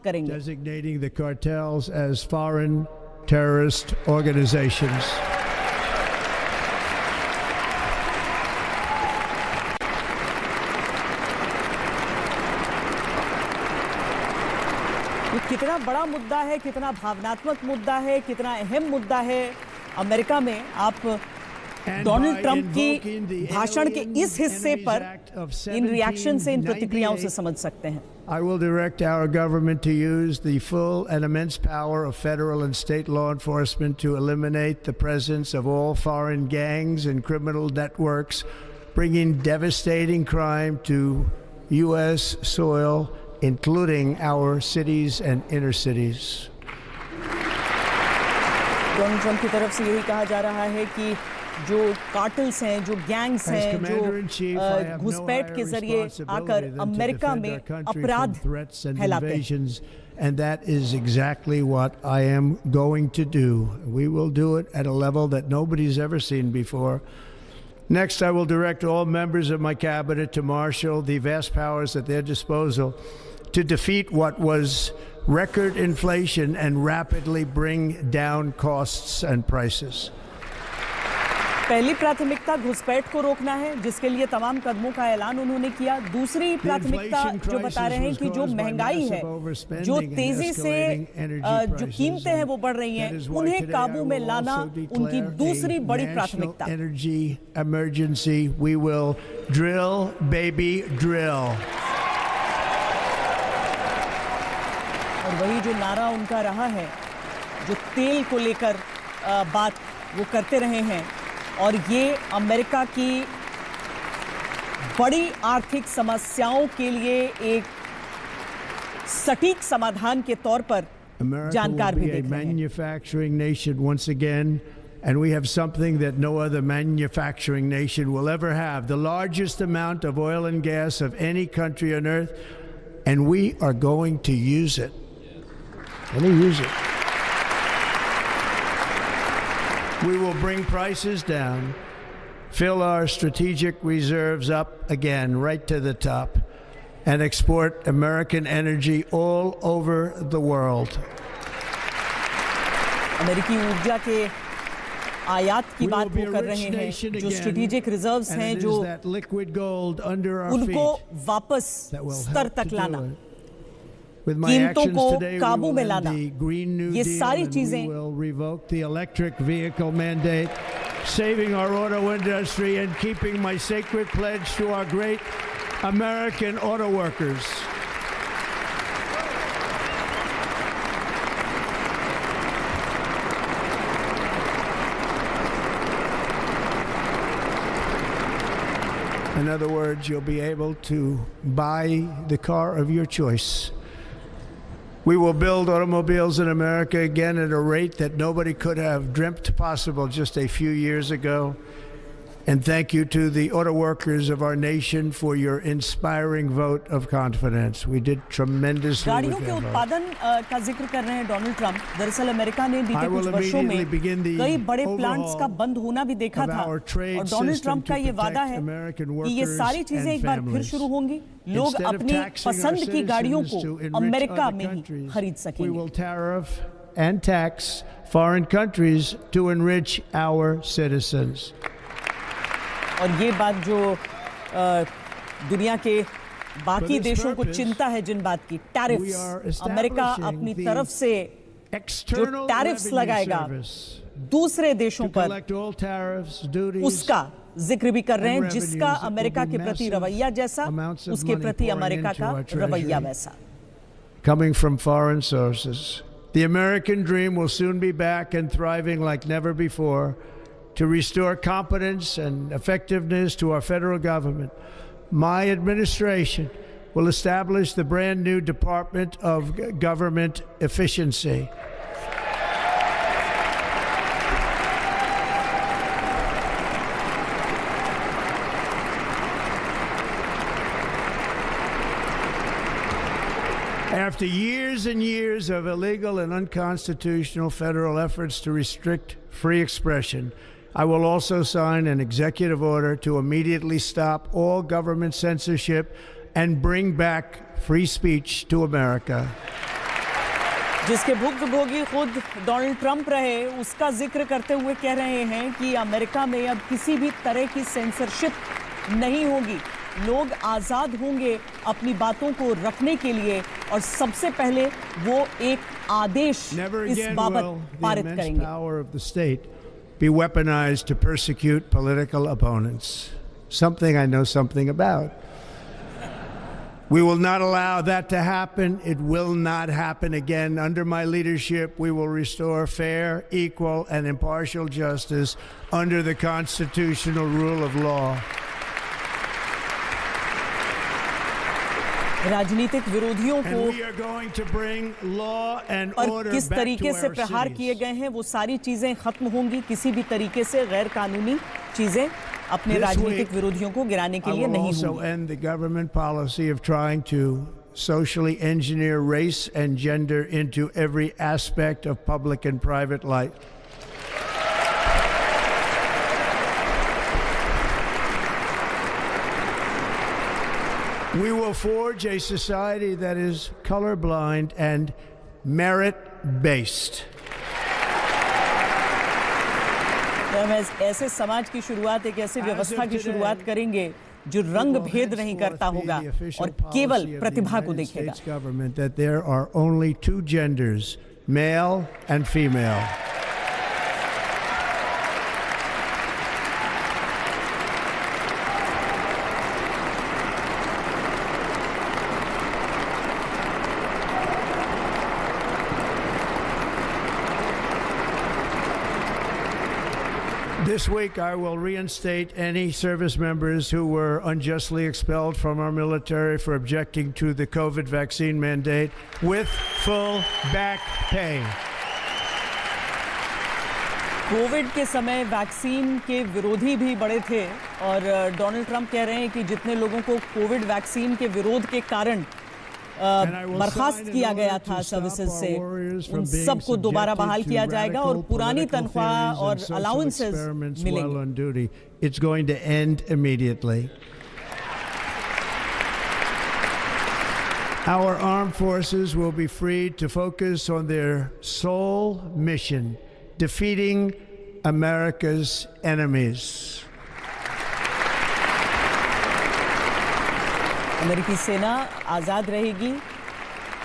करेंगे। Designating the cartels as foreign terrorist organizations. ये कितना बड़ा मुद्दा है, कितना भावनात्मक मुद्दा है, कितना अहम मुद्दा है अमेरिका में। आप डोनाल्ड ट्रंप की भाषण के इस हिस्से पर इन रिएक्शन से, इन प्रतिक्रियाओं से समझ सकते हैं। I will direct our government to use the full and immense power of federal and state law enforcement to eliminate the presence of all foreign gangs and criminal networks, bringing devastating crime to U.S. soil, including our cities and inner cities. Donald Trump की तरफ से यही कहा जा रहा है कि जो कार्टल्स हैं, जो गैंग्स हैं, जो घुसपैठ के जरिए आकर अमेरिका में अपराध फैलाते हैं। And that is exactly what I am going to do. We will do it at a level that nobody's ever seen before. Next, I will direct all members of my cabinet to marshal the vast powers at their disposal to defeat what was record inflation and rapidly bring down costs and prices. पहली प्राथमिकता घुसपैठ को रोकना है, जिसके लिए तमाम कदमों का ऐलान उन्होंने किया। दूसरी प्राथमिकता जो बता रहे हैं कि जो महंगाई है, जो तेजी से जो कीमतें हैं वो बढ़ रही हैं, उन्हें काबू में लाना उनकी दूसरी बड़ी प्राथमिकता। Energy emergency. We will drill, baby, drill. और वही जो नारा उनका रहा है, जो तेल को लेकर बात वो करते रहे हैं, और ये अमेरिका की बड़ी आर्थिक समस्याओं के लिए एक सटीक समाधान के तौर पर जानकार भी देख रहे हैं। Manufacturing nation once again, and we have something that no other manufacturing nation will ever have: the largest amount of oil and gas of any country on earth, and we are going to use it. Let me use it. We will bring prices down, fill our strategic reserves up again right to the top, and export American energy all over the world. अमेरिकी ऊर्जा के आयात की बात वो कर रहे हैं, जो स्ट्रेटेजिक रिजर्व्स हैं, जो उनको वापस स्तर तक लाना, कीमतों को काबू में लाना, ये सारी चीजें saving our auto industry and keeping my sacred pledge to our great American auto workers. In other words, you'll be able to buy the car of your choice. We will build automobiles in America again at a rate that nobody could have dreamt possible just a few years ago. And thank you to the auto workers of our nation for your inspiring vote of confidence. We did tremendously with गाड़ियों के उत्पादन का जिक्र कर रहे हैं Donald Trump. दरअसल America ने बीते कुछ वर्षों में कई बड़े प्लांट्स का बंद होना भी देखा था, और डोनाल्ड ट्रंप का ये वादा है कि ये सारी चीजें एक बार फिर शुरू होंगी। लोग अपनी पसंद की गाड़ियों को अमेरिका में ही खरीद सकेंगे। We will tariff and tax foreign countries to enrich our citizens. और ये बात जो दुनिया के बाकी देशों को चिंता है, जिन बात की टैरिफ्स, अमेरिका अपनी तरफ से जो टैरिफ्स लगाएगा दूसरे देशों पर, उसका जिक्र भी कर रहे हैं, जिसका अमेरिका के प्रति रवैया जैसा, उसके प्रति अमेरिका का रवैया वैसा। Coming from foreign sources, the American dream will soon be back and thriving like never before. To restore competence and effectiveness to our federal government, my administration will establish the brand new Department of Government Efficiency. After years and years of illegal and unconstitutional federal efforts to restrict free expression, I will also sign an executive order to immediately stop all government censorship and bring back free speech to America. जिसके भुक्तभोगी खुद Donald Trump रहे, उसका जिक्र करते हुए कह रहे हैं कि अमेरिका में अब किसी भी तरह की सेंसरशिप नहीं होगी, लोग आज़ाद होंगे अपनी बातों को रखने के लिए और सबसे पहले वो एक आदेश इस बाबत पारित करेंगे। Be weaponized to persecute political opponents. Something I know something about. We will not allow that to happen. It will not happen again. Under my leadership, we will restore fair, equal, and impartial justice under the constitutional rule of law. राजनीतिक विरोधियों को पर किस तरीके से प्रहार किए गए हैं वो सारी चीजें खत्म होंगी। किसी भी तरीके से गैर कानूनी चीजें अपने राजनीतिक विरोधियों को गिराने के लिए नहीं होंगी। Socially engineer race and gender into every aspect of public and private life. We will forge a society that is colorblind and merit-based. हम ऐसे समाज की शुरुआत, एक ऐसे व्यवस्था की शुरुआत करेंगे जो रंग भेद नहीं करता होगा और केवल प्रतिभा को देखेगा। That there are only two genders, male and female. This week, I will reinstate any service members who were unjustly expelled from our military for objecting to the COVID vaccine mandate with full back pay. Covid के समय vaccine के विरोधी भी बड़े थे और Donald Trump कह रहे हैं कि जितने लोगों को कोविड वैक्सीन के विरोध के कारण बर्खास्त किया गया था सर्विसेज से, उन सबको दोबारा बहाल किया जाएगा और पुरानी तनख्वाह और अलाउंसेस मिलेंगे। It's going to end immediately. Our armed forces will be freed to focus on their sole mission, defeating America's enemies. अमेरिकी सेना आज़ाद रहेगी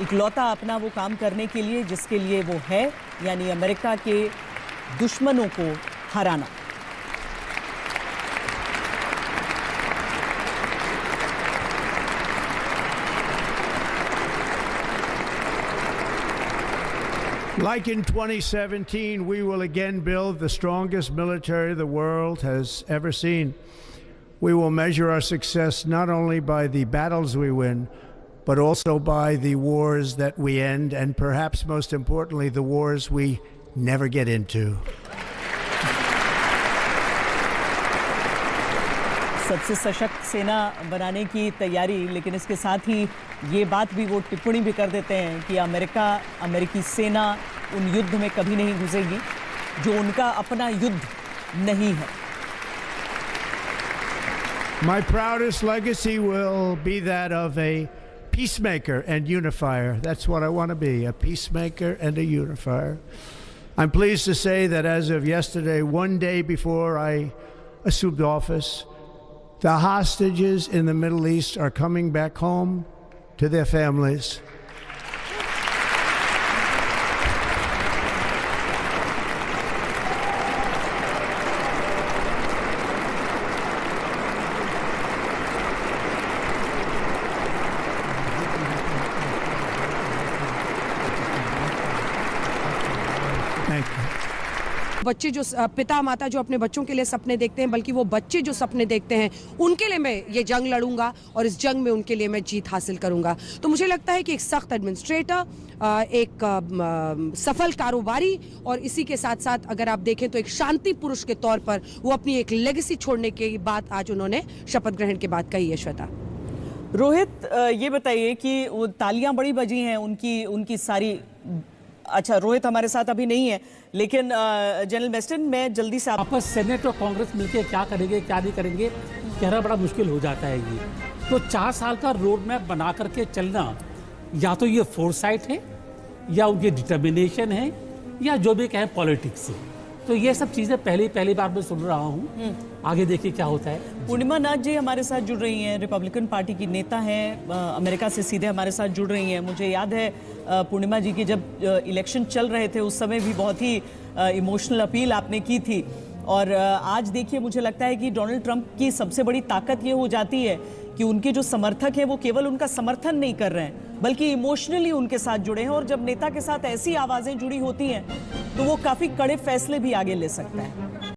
इकलौता अपना वो काम करने के लिए जिसके लिए वो है, यानी अमेरिका के दुश्मनों को हराना। Like in 2017, we will again build the strongest military the world has ever seen. We will measure our success not only by the battles we win, but also by the wars that we end, and perhaps most importantly, the wars we never get into. सबसे सशक्त सेना बनाने की तैयारी, लेकिन इसके साथ ही ये बात भी वो टिप्पणी भी कर देते हैं कि अमेरिकी सेना उन युद्ध में कभी नहीं घुसेगी जो उनका अपना युद्ध नहीं है। My proudest legacy will be that of a peacemaker and unifier. That's what I want to be, a peacemaker and a unifier. I'm pleased to say that as of yesterday, one day before I assumed office, the hostages in the Middle East are coming back home to their families. बच्चे जो पिता माता जो अपने बच्चों के लिए सपने देखते हैं, बल्कि वो बच्चे जो सपने देखते हैं उनके लिए मैं ये जंग लड़ूंगा और इस जंग में उनके लिए मैं जीत हासिल करूंगा। तो मुझे लगता है कि एक सख्त एडमिनिस्ट्रेटर, एक सफल कारोबारी और इसी के साथ साथ अगर आप देखें तो एक शांति पुरुष के तौर पर वो अपनी एक लेगेसी छोड़ने की बात आज उन्होंने शपथ ग्रहण के बाद कही है। श्वेता, रोहित ये बताइए कि वो तालियां बड़ी बजी हैं उनकी सारी। अच्छा, रोहित हमारे साथ अभी नहीं है, लेकिन जनरल मेस्टन मैं जल्दी से आपस सेनेट और कांग्रेस मिलकर क्या करेंगे क्या नहीं करेंगे कहना बड़ा मुश्किल हो जाता है। ये तो 4 साल का रोड मैप बना करके चलना, या तो ये फोरसाइट है या उनकी डिटर्मिनेशन है, या जो भी कहें पॉलिटिक्स है। तो ये सब चीज़ें पहली बार मैं सुन रहा हूँ। आगे देखिए क्या होता है। पूर्णिमा नाथ जी हमारे साथ जुड़ रही हैं, रिपब्लिकन पार्टी की नेता हैं, अमेरिका से सीधे हमारे साथ जुड़ रही हैं। मुझे याद है पूर्णिमा जी की जब इलेक्शन चल रहे थे उस समय भी बहुत ही इमोशनल अपील आपने की थी, और आज देखिए मुझे लगता है कि डोनाल्ड ट्रंप की सबसे बड़ी ताकत ये हो जाती है कि उनके जो समर्थक हैं वो केवल उनका समर्थन नहीं कर रहे हैं बल्कि इमोशनली उनके साथ जुड़े हैं, और जब नेता के साथ ऐसी आवाजें जुड़ी होती हैं तो वो काफी कड़े फैसले भी आगे ले सकता है।